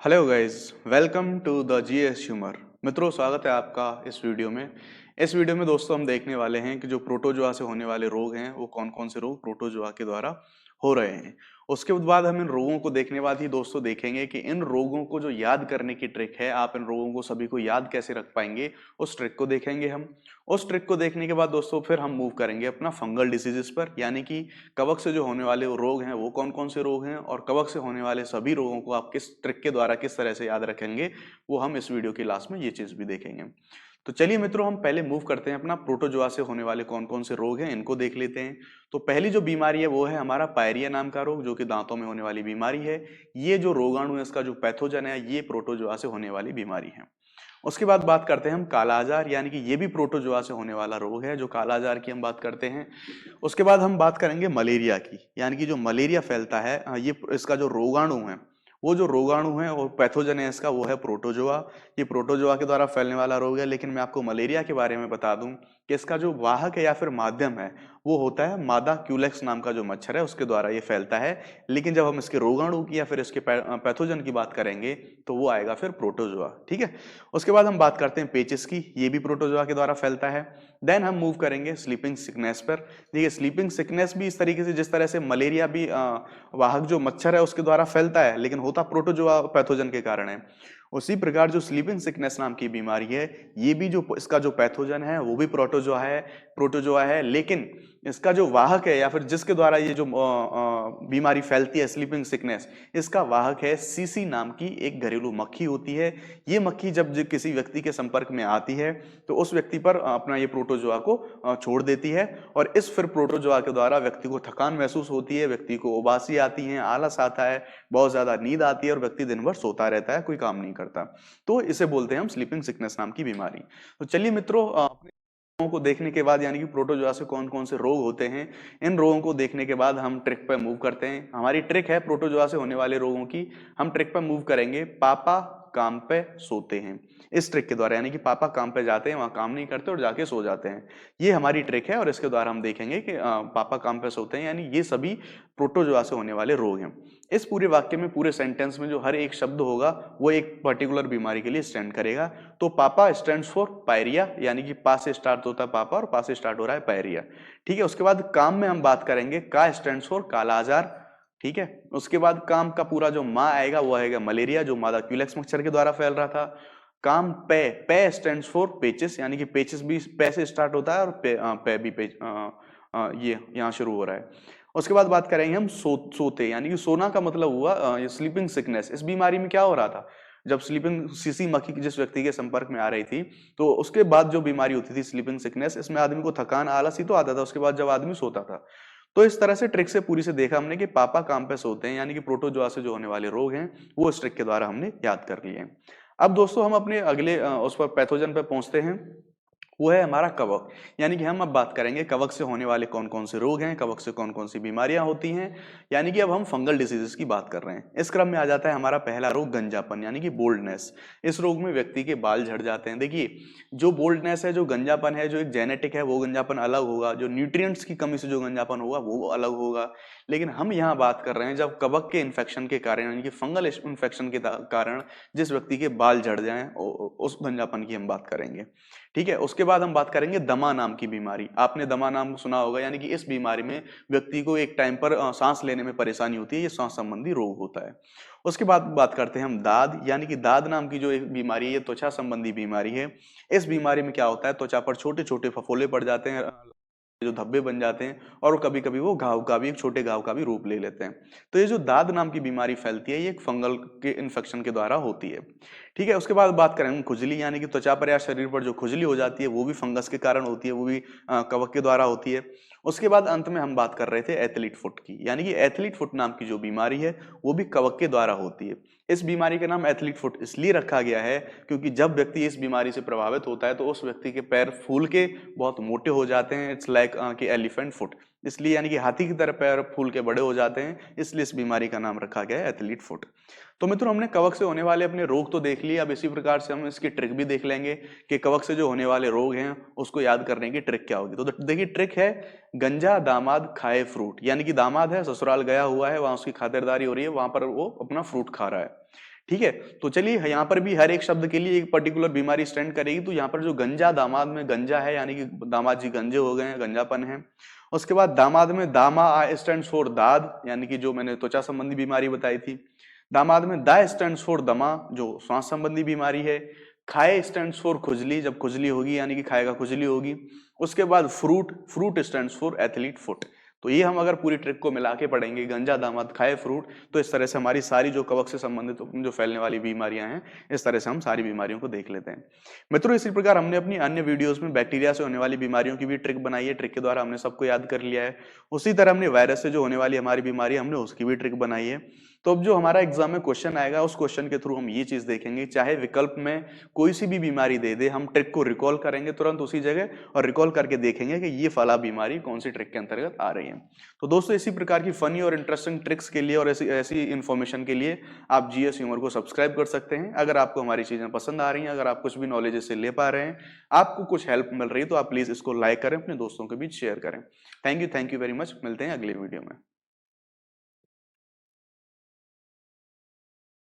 Hello guys, welcome to the GS humour. मित्रों, स्वागत है आपका इस वीडियो में। इस वीडियो में दोस्तों हम देखने वाले हैं कि जो प्रोटोजोआ से होने वाले रोग हैं वो कौन कौन से रोग प्रोटोजोआ के द्वारा हो रहे हैं। उसके बाद हम इन रोगों को देखने बाद ही दोस्तों देखेंगे कि इन रोगों को जो याद करने की ट्रिक है, आप इन रोगों को सभी को याद कैसे रख पाएंगे, उस ट्रिक को देखेंगे हम। उस ट्रिक को देखने के बाद दोस्तों फिर हम मूव करेंगे अपना फंगल डिसीजेस पर, यानी कि कवक से जो होने वाले रोग हैं वो कौन कौन से रोग हैं और कवक से होने वाले सभी रोगों को आप किस ट्रिक के द्वारा किस तरह से याद रखेंगे, वो हम इस वीडियो के लास्ट में ये चीज भी देखेंगे। तो चलिए मित्रों, हम पहले मूव करते हैं अपना प्रोटोजोआ से होने वाले कौन कौन से रोग हैं इनको देख लेते हैं। तो पहली जो बीमारी है वो है हमारा पायरिया नाम का रोग, जो कि दांतों में होने वाली बीमारी है। ये जो रोगाणु है, इसका जो पैथोजन है, ये प्रोटोजोआ से होने वाली बीमारी है। उसके बाद बात करते हैं हम कालाजार, यानी कि ये भी प्रोटोजोआ से होने वाला रोग है, जो कालाजार की हम बात करते हैं। उसके बाद हम बात करेंगे मलेरिया की, यानी कि जो मलेरिया फैलता है, ये इसका जो रोगाणु है, वो जो रोगाणु है और पैथोजन है इसका, वो है प्रोटोजोआ। ये प्रोटोजोआ के द्वारा फैलने वाला रोग है। लेकिन मैं आपको मलेरिया के बारे में बता दूं कि इसका जो वाहक है या फिर माध्यम है, वो होता है मादा क्यूलेक्स नाम का जो मच्छर है, उसके द्वारा ये फैलता है। लेकिन जब हम इसके रोगाणु की या फिर इसके पैथोजन की बात करेंगे तो वो आएगा फिर प्रोटोजोआ। ठीक है। उसके बाद हम बात करते हैं पेचिस की, ये भी प्रोटोजोआ के द्वारा फैलता है। देन हम मूव करेंगे स्लीपिंग सिकनेस पर। देखिए, स्लीपिंग सिकनेस भी इस तरीके से, जिस तरह से मलेरिया भी वाहक जो मच्छर है उसके द्वारा फैलता है, लेकिन होता प्रोटोजोआ पैथोजन के कारण है। उसी प्रकार जो स्लीपिंग सिकनेस नाम की बीमारी है, ये भी जो इसका जो पैथोजन है वो भी प्रोटोजोआ है। लेकिन इसका जो वाहक है या फिर जिसके द्वारा ये जो बीमारी फैलती है, स्लीपिंग सिकनेस, इसका वाहक है सीसी नाम की एक घरेलू मक्खी होती है। ये मक्खी जब किसी व्यक्ति के संपर्क में आती है तो उस व्यक्ति पर अपना ये प्रोटोजोआ को छोड़ देती है, और इस फिर प्रोटोजोआ के द्वारा व्यक्ति को थकान महसूस होती है, व्यक्ति को उबासी आती है, आलस आता है, बहुत ज्यादा नींद आती है और व्यक्ति दिन भर सोता रहता है, कोई काम नहीं करता। तो इसे बोलते हैं हम स्लीपिंग सिकनेस नाम की बीमारी। तो चलिए मित्रों, अपने रोगों को देखने के बाद, यानी कि प्रोटोजोआ से कौन कौन से रोग होते हैं, इन रोगों को देखने के बाद हम ट्रिक पर मूव करते हैं। हमारी ट्रिक है प्रोटोजोआ से होने वाले रोगों की। हम ट्रिक पर मूव करेंगे पापा काम पे सोते हैं, इस ट्रिक के द्वारा। यानी कि पापा काम पे जाते हैं, वहां काम नहीं करते और जाके सो जाते हैं। ये हमारी ट्रिक है और इसके द्वारा हम देखेंगे कि पापा काम पे सोते हैं, यानी ये सभी प्रोटोजोआ से होने वाले रोग हैं। इस पूरे वाक्य में, पूरे सेंटेंस में जो हर एक शब्द होगा वो एक पर्टिकुलर बीमारी के लिए स्टैंड करेगा। तो पापा स्टैंड्स फॉर पायरिया, यानी कि पा से स्टार्ट होता है पापा और पा से स्टार्ट हो रहा है पायरिया। ठीक है। उसके बाद काम में हम बात करेंगे, का स्टैंड्स फॉर कालाजार। ठीक है। उसके बाद काम का पूरा जो मा आएगा वो आएगा मलेरिया, जो मादा क्यूलेक्स मच्छर के द्वारा फैल रहा था। काम पे, पे स्टैंड्स फॉर पेचिस, यानी कि पेचिस भी पे से स्टार्ट होता है और पे भी ये यहाँ शुरू हो रहा है। उसके बाद बात करेंगे हम सोते, यानी कि सोना का मतलब हुआ ये स्लीपिंग सिकनेस। इस बीमारी में क्या हो रहा था, जब स्लीपिंग सीसी मक्खी जिस व्यक्ति के संपर्क में आ रही थी, तो उसके बाद जो बीमारी होती थी स्लीपिंग सिकनेस, इसमें आदमी को थकान आलस ही तो आता था उसके बाद जब आदमी सोता था। तो इस तरह से ट्रिक से पूरी से देखा हमने कि पापा काम पे सोते हैं, यानी कि प्रोटोजोआ से जो होने वाले रोग हैं वो इस ट्रिक के द्वारा हमने याद कर लिए हैं। अब दोस्तों हम अपने अगले उस पर पैथोजन पे पहुंचते हैं। वो है हमारा कवक, यानी कि हम अब बात करेंगे कवक से होने वाले कौन कौन से रोग हैं, कवक से कौन कौन सी बीमारियां होती हैं। यानी कि अब हम फंगल डिसीजेस की बात कर रहे हैं। इस क्रम में आ जाता है हमारा पहला रोग गंजापन, यानी कि बोल्डनेस। इस रोग में व्यक्ति के बाल झड़ जाते हैं। देखिए, जो बोल्डनेस है, जो गंजापन है, जो एक जेनेटिक है, वो गंजापन अलग होगा। जो न्यूट्रिएंट्स की कमी से जो गंजापन होगा वो अलग होगा। लेकिन हम यहाँ बात कर रहे हैं जब कवक के इन्फेक्शन के कारण, यानी कि फंगल इन्फेक्शन के कारण जिस व्यक्ति के बाल झड़ जाएं, उस गंजापन की हम बात करेंगे। ठीक है। उसके बाद हम बात करेंगे दमा नाम की बीमारी। आपने दमा नाम सुना होगा, यानी कि इस बीमारी में व्यक्ति को एक टाइम पर सांस लेने में परेशानी होती है। ये सांस संबंधी रोग होता है। उसके बाद बात करते हैं हम दाद, यानी कि दाद नाम की जो एक बीमारी है, ये त्वचा संबंधी बीमारी है। इस बीमारी में क्या होता है, त्वचा पर छोटे छोटे फफोले पड़ जाते हैं, जो धब्बे बन जाते हैं, और कभी कभी वो घाव का भी, एक छोटे घाव का भी रूप ले लेते हैं। तो ये जो दाद नाम की बीमारी फैलती है, ये एक फंगल के इन्फेक्शन के द्वारा होती है। ठीक है। उसके बाद बात करेंगे खुजली, यानी कि त्वचा पर या शरीर पर जो खुजली हो जाती है वो भी फंगस के कारण होती है, वो भी कवक के द्वारा होती है। उसके बाद अंत में हम बात कर रहे थे एथलीट फुट की, यानी कि एथलीट फुट नाम की जो बीमारी है वो भी कवक के द्वारा होती है। इस बीमारी का नाम एथलीट फुट इसलिए रखा गया है क्योंकि जब व्यक्ति इस बीमारी से प्रभावित होता है तो उस व्यक्ति के पैर फूल के बहुत मोटे हो जाते हैं। इट्स लाइक कि एलिफेंट फुट, इसलिए यानी कि हाथी की तरह पैर फूल के बड़े हो जाते हैं, इसलिए इस बीमारी का नाम रखा गया है एथलीट फुट। तो मित्रों, हमने कवक से होने वाले अपने रोग तो देख लिए। अब इसी प्रकार से हम इसकी ट्रिक भी देख लेंगे कि कवक से जो होने वाले रोग हैं उसको याद करने की ट्रिक क्या होगी। तो देखिए, ट्रिक है गंजा दामाद खाए फ्रूट, यानी कि दामाद है, ससुराल गया हुआ है, वहां उसकी खातिरदारी हो रही है, वहां पर वो अपना फ्रूट खा रहा है। ठीक है। तो चलिए यहाँ पर भी हर एक शब्द के लिए एक पर्टिकुलर बीमारी स्टैंड करेगी। तो यहाँ पर जो गंजा, दामाद में गंजा है यानी कि दामाद जी गंजे हो गए हैं, गंजापन है। उसके बाद दामाद में दामा आ स्टैंड फॉर दाद, यानी कि जो मैंने त्वचा संबंधी बीमारी बताई थी। दामाद में दा स्टैंड फॉर दमा, जो श्वास संबंधी बीमारी है। खाए स्टैंड फॉर खुजली, जब खुजली होगी यानी कि खाएगा खुजली होगी। उसके बाद fruit, fruit stand for athlete foot. तो ये हम अगर पूरी ट्रिक को मिला के पढ़ेंगे, गंजा दामाद खाए फ्रूट, तो इस तरह से हमारी सारी जो कवक से संबंधित जो फैलने वाली बीमारियां हैं, इस तरह से हम सारी बीमारियों को देख लेते हैं। मित्रों, इसी प्रकार हमने अपनी अन्य वीडियोस में बैक्टीरिया से होने वाली बीमारियों की भी ट्रिक बनाई है। ट्रिक के द्वारा हमने सबको याद कर लिया है। उसी तरह हमने वायरस से जो होने वाली हमारी बीमारी, हमने उसकी भी ट्रिक बनाई है। तो अब जो हमारा एग्जाम में क्वेश्चन आएगा, उस क्वेश्चन के थ्रू हम ये चीज देखेंगे, चाहे विकल्प में कोई सी भी बीमारी दे दे, हम ट्रिक को रिकॉल करेंगे तुरंत उसी जगह और रिकॉल करके देखेंगे कि ये फला बीमारी कौन सी ट्रिक के अंतर्गत आ रही है। तो दोस्तों, इसी प्रकार की फनी और इंटरेस्टिंग ट्रिक्स के लिए और ऐसी ऐसी इन्फॉर्मेशन के लिए आप जीएस ह्यूमर को सब्सक्राइब कर सकते हैं। अगर आपको हमारी चीजें पसंद आ रही हैं, अगर आप कुछ भी नॉलेज इससे ले पा रहे हैं, आपको कुछ हेल्प मिल रही है, तो आप प्लीज इसको लाइक करें, अपने दोस्तों के बीच शेयर करें। Thank you very much. मिलते हैं अगले वीडियो में।